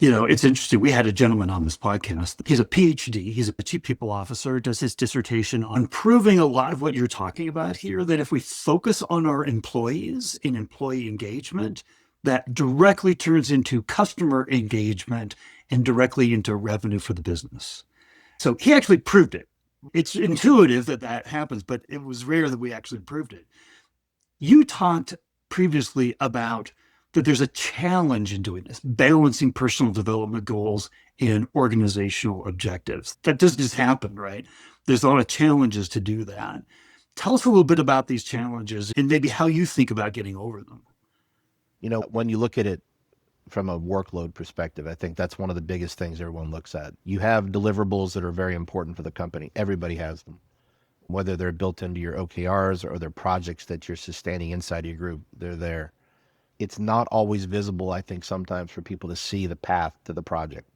It's interesting. We had a gentleman on this podcast. He's a PhD. He's a chief people officer, does his dissertation on proving a lot of what you're talking about here, that if we focus on our employees in employee engagement, that directly turns into customer engagement and directly into revenue for the business. So he actually proved it. It's intuitive that that happens, but it was rare that we actually proved it. You talked previously about that there's a challenge in doing this, balancing personal development goals and organizational objectives. That doesn't just happen, right? There's a lot of challenges to do that. Tell us a little bit about these challenges and maybe how you think about getting over them. When you look at it from a workload perspective, I think that's one of the biggest things everyone looks at. You have deliverables that are very important for the company. Everybody has them, whether they're built into your OKRs or they're projects that you're sustaining inside of your group, they're there. It's not always visible, I think, sometimes for people to see the path to the project,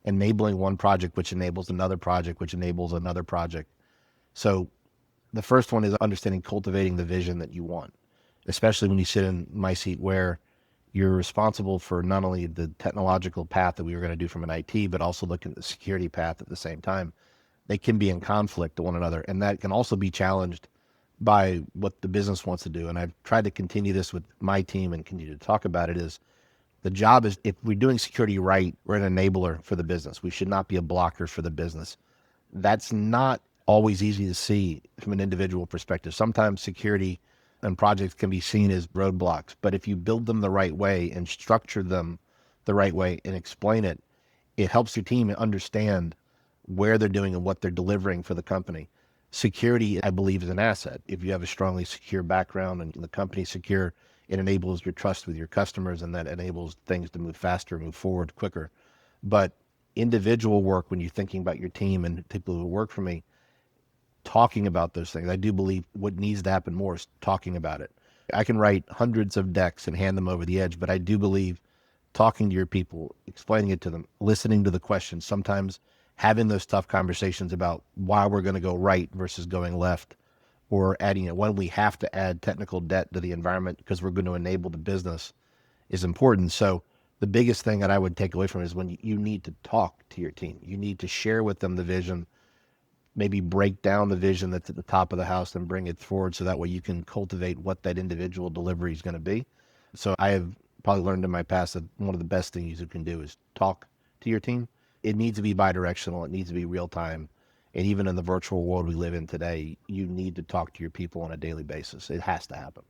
enabling one project, which enables another project, which enables another project. So the first one is understanding, cultivating the vision that you want, especially when you sit in my seat where you're responsible for not only the technological path that we were going to do from an IT, but also looking at the security path at the same time. They can be in conflict to one another, and that can also be challenged by what the business wants to do. And I've tried to continue this with my team and continue to talk about it is the job is, if we're doing security right, we're an enabler for the business. We should not be a blocker for the business. That's not always easy to see from an individual perspective. Sometimes security and projects can be seen as roadblocks, but if you build them the right way and structure them the right way and explain it, it helps your team understand where they're doing and what they're delivering for the company. Security, I believe, is an asset. If you have a strongly secure background and the company secure, it enables your trust with your customers, and that enables things to move faster, move forward quicker. But individual work, when you're thinking about your team and people who work for me, talking about those things, I do believe what needs to happen more is talking about it. I can write hundreds of decks and hand them over the edge, but I do believe talking to your people, explaining it to them, listening to the questions, sometimes having those tough conversations about why we're going to go right versus going left, or adding it when we have to add technical debt to the environment because we're going to enable the business is important. So the biggest thing that I would take away from it is when you need to talk to your team, you need to share with them the vision, maybe break down the vision that's at the top of the house and bring it forward so that way you can cultivate what that individual delivery is going to be. So I have probably learned in my past that one of the best things you can do is talk to your team. It needs to be bidirectional. It needs to be real time. And even in the virtual world we live in today, you need to talk to your people on a daily basis. It has to happen.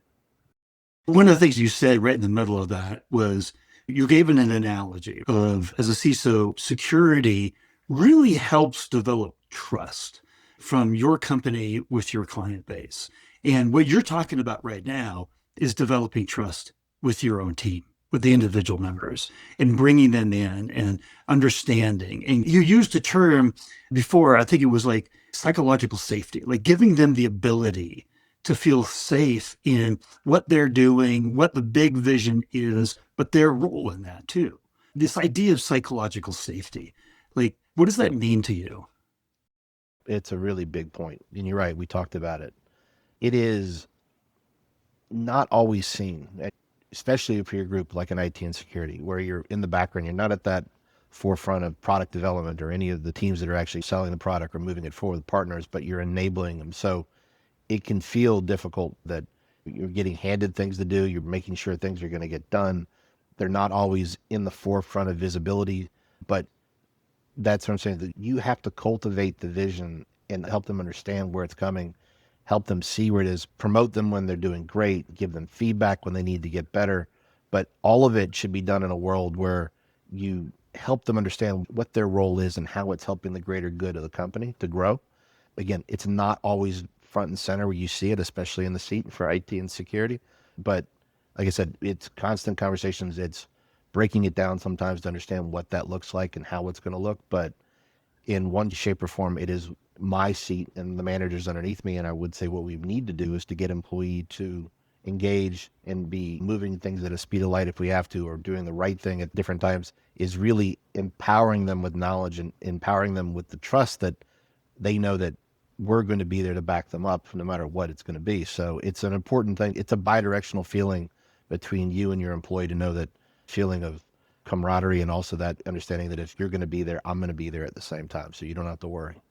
One of the things you said right in the middle of that was you gave an analogy of, as a CISO, security really helps develop trust from your company with your client base. And what you're talking about right now is developing trust with your own team, with the individual members, and bringing them in and understanding. And you used a term before, I think it was like psychological safety, like giving them the ability to feel safe in what they're doing, what the big vision is, but their role in that too. This idea of psychological safety, like, what does that mean to you? It's a really big point. And you're right, we talked about it. It is not always seen, especially for your group like an IT and security, where you're in the background. You're not at that forefront of product development or any of the teams that are actually selling the product or moving it forward with partners, but you're enabling them. So it can feel difficult that you're getting handed things to do. You're making sure things are going to get done. They're not always in the forefront of visibility, but that's what I'm saying. That you have to cultivate the vision and help them understand where it's coming, help them see where it is, promote them when they're doing great, give them feedback when they need to get better. But all of it should be done in a world where you help them understand what their role is and how it's helping the greater good of the company to grow. Again, it's not always front and center where you see it, especially in the seat for IT and security. But like I said, it's constant conversations. It's breaking it down sometimes to understand what that looks like and how it's going to look. But in one shape or form, it is my seat and the managers underneath me. And I would say what we need to do is to get employee to engage and be moving things at a speed of light if we have to, or doing the right thing at different times, is really empowering them with knowledge and empowering them with the trust that they know that we're going to be there to back them up no matter what it's going to be. So it's an important thing. It's a bidirectional feeling between you and your employee to know that feeling of camaraderie and also that understanding that if you're going to be there, I'm going to be there at the same time. So you don't have to worry.